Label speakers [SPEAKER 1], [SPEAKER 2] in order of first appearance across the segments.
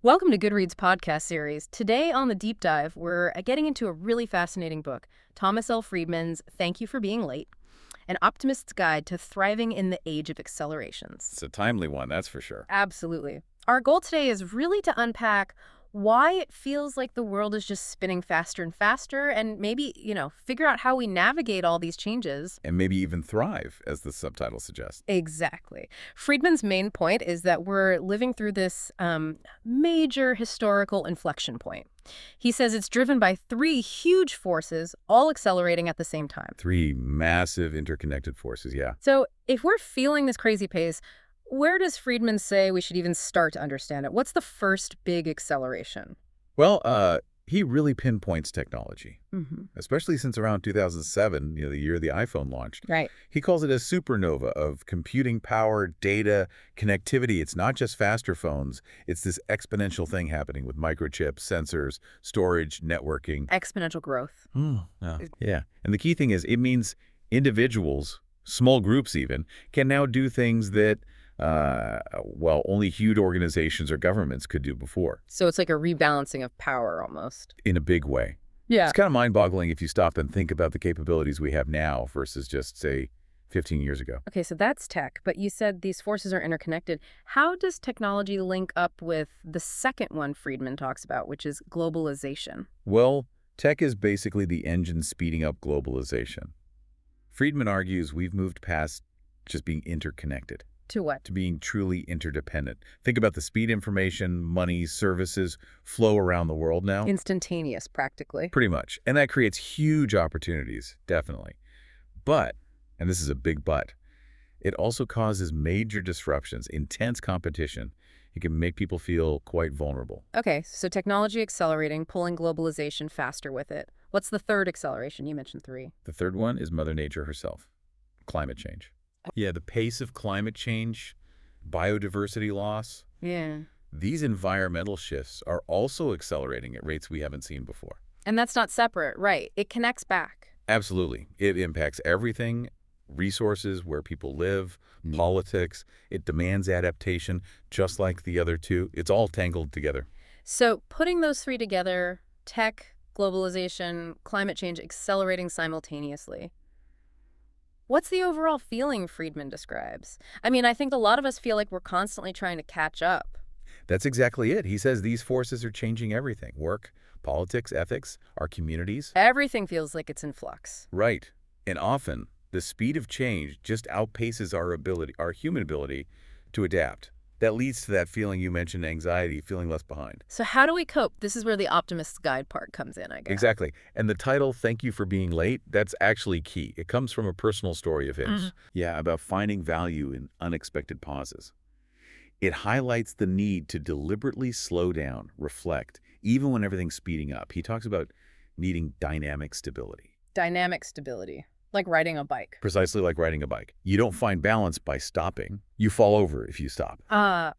[SPEAKER 1] Welcome to Goodreads podcast series. Today on the deep dive, we're getting into a really fascinating book, Thomas L. Friedman's Thank You for Being Late, An Optimist's Guide to Thriving in the Age of Accelerations.
[SPEAKER 2] It's a timely one, that's for sure.
[SPEAKER 1] Absolutely. Our goal today is really to unpack why it feels like the world is just spinning faster and faster, and maybe, figure out how we navigate all these changes.
[SPEAKER 2] And maybe even thrive, as the subtitle suggests.
[SPEAKER 1] Exactly. Friedman's main point is that we're living through this major historical inflection point. He says it's driven by three huge forces, all accelerating at the same time.
[SPEAKER 2] Three massive interconnected forces, yeah.
[SPEAKER 1] So if we're feeling this crazy pace, where does Friedman say we should even start to understand it? What's the first big acceleration?
[SPEAKER 2] Well, he really pinpoints technology,
[SPEAKER 1] Mm-hmm.
[SPEAKER 2] especially since around 2007, the year the iPhone launched.
[SPEAKER 1] Right.
[SPEAKER 2] He calls it a supernova of computing power, data, connectivity. It's not just faster phones. It's this exponential thing happening with microchips, sensors, storage, networking.
[SPEAKER 1] Exponential growth.
[SPEAKER 2] Yeah. And the key thing is it means individuals, small groups even, can now do things that only huge organizations or governments could do before.
[SPEAKER 1] So it's like a rebalancing of power almost.
[SPEAKER 2] In a big way.
[SPEAKER 1] Yeah.
[SPEAKER 2] It's kind of mind-boggling if you stop and think about the capabilities we have now versus just, say, 15 years ago.
[SPEAKER 1] Okay, so that's tech, but you said these forces are interconnected. How does technology link up with the second one Friedman talks about, which is globalization?
[SPEAKER 2] Well, tech is basically the engine speeding up globalization. Friedman argues we've moved past just being interconnected
[SPEAKER 1] To what?
[SPEAKER 2] to being truly interdependent. Think about the speed information, money, services flow around the world now.
[SPEAKER 1] Instantaneous, practically.
[SPEAKER 2] Pretty much. And that creates huge opportunities, definitely. But, and this is a big but, it also causes major disruptions, intense competition. It can make people feel quite vulnerable.
[SPEAKER 1] Okay, so technology accelerating, pulling globalization faster with it. What's the third acceleration? You mentioned three.
[SPEAKER 2] The third one is Mother Nature herself, climate change. Yeah, the pace of climate change, biodiversity loss,
[SPEAKER 1] Yeah.
[SPEAKER 2] these environmental shifts are also accelerating at rates we haven't seen before.
[SPEAKER 1] And that's not separate, right? It connects back.
[SPEAKER 2] Absolutely. It impacts everything, resources, where people live, politics. It demands adaptation, just like the other two. It's all tangled together.
[SPEAKER 1] So putting those three together, tech, globalization, climate change accelerating simultaneously. What's the overall feeling Friedman describes? I mean, I think a lot of us feel like we're constantly trying to catch up.
[SPEAKER 2] That's exactly it. He says these forces are changing everything. Work, politics, ethics, our communities.
[SPEAKER 1] Everything feels like it's in flux.
[SPEAKER 2] Right. And often, the speed of change just outpaces our human ability to adapt. That leads to that feeling you mentioned, anxiety, feeling left behind.
[SPEAKER 1] So how do we cope? This is where the optimist's guide part comes in, I guess.
[SPEAKER 2] Exactly. And the title, Thank You for Being Late, that's actually key. It comes from a personal story of his. Yeah, about finding value in unexpected pauses. It highlights the need to deliberately slow down, reflect, even when everything's speeding up. He talks about needing dynamic stability.
[SPEAKER 1] Dynamic stability, like riding a bike.
[SPEAKER 2] Precisely like riding a bike. You don't find balance by stopping. You fall over if you stop.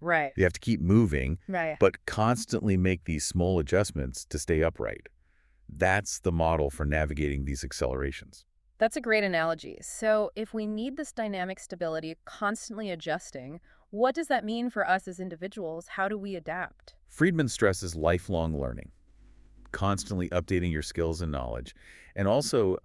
[SPEAKER 1] Right.
[SPEAKER 2] You have to keep moving,
[SPEAKER 1] Right.
[SPEAKER 2] but constantly make these small adjustments to stay upright. That's the model for navigating these accelerations.
[SPEAKER 1] That's a great analogy. So if we need this dynamic stability, constantly adjusting, what does that mean for us as individuals? How do we adapt?
[SPEAKER 2] Friedman stresses lifelong learning, constantly updating your skills and knowledge, and also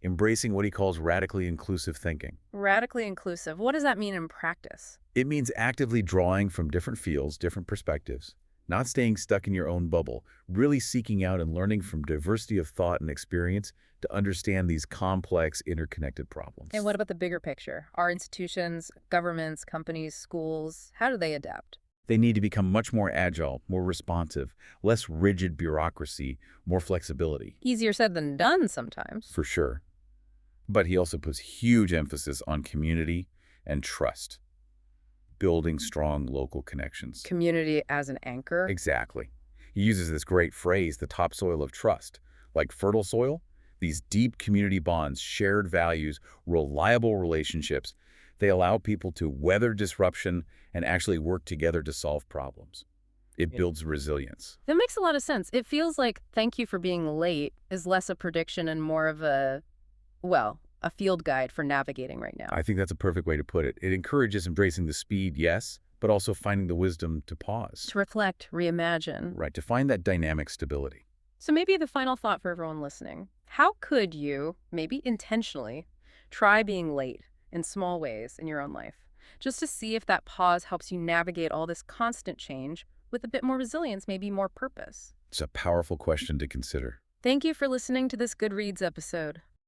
[SPEAKER 2] embracing what he calls radically inclusive thinking.
[SPEAKER 1] Radically inclusive. What does that mean in practice?
[SPEAKER 2] It means actively drawing from different fields, different perspectives, not staying stuck in your own bubble, really seeking out and learning from diversity of thought and experience to understand these complex, interconnected problems.
[SPEAKER 1] And what about the bigger picture? Our institutions, governments, companies, schools, how do they adapt?
[SPEAKER 2] They need to become much more agile, more responsive, less rigid bureaucracy, more flexibility.
[SPEAKER 1] Easier said than done sometimes.
[SPEAKER 2] For sure. But he also puts huge emphasis on community and trust, building strong local connections.
[SPEAKER 1] Community as an anchor.
[SPEAKER 2] Exactly. He uses this great phrase, the topsoil of trust. Like fertile soil, these deep community bonds, shared values, reliable relationships, they allow people to weather disruption and actually work together to solve problems. It builds resilience.
[SPEAKER 1] That makes a lot of sense. It feels like thank you for being late is less a prediction and more of a field guide for navigating right now.
[SPEAKER 2] I think that's a perfect way to put it. It encourages embracing the speed, yes, but also finding the wisdom to pause,
[SPEAKER 1] To reflect, reimagine.
[SPEAKER 2] right, to find that dynamic stability.
[SPEAKER 1] So maybe the final thought for everyone listening. How could you, maybe intentionally, try being late in small ways in your own life? Just to see if that pause helps you navigate all this constant change with a bit more resilience, maybe more purpose.
[SPEAKER 2] It's a powerful question to consider.
[SPEAKER 1] Thank you for listening to this Good Reads episode.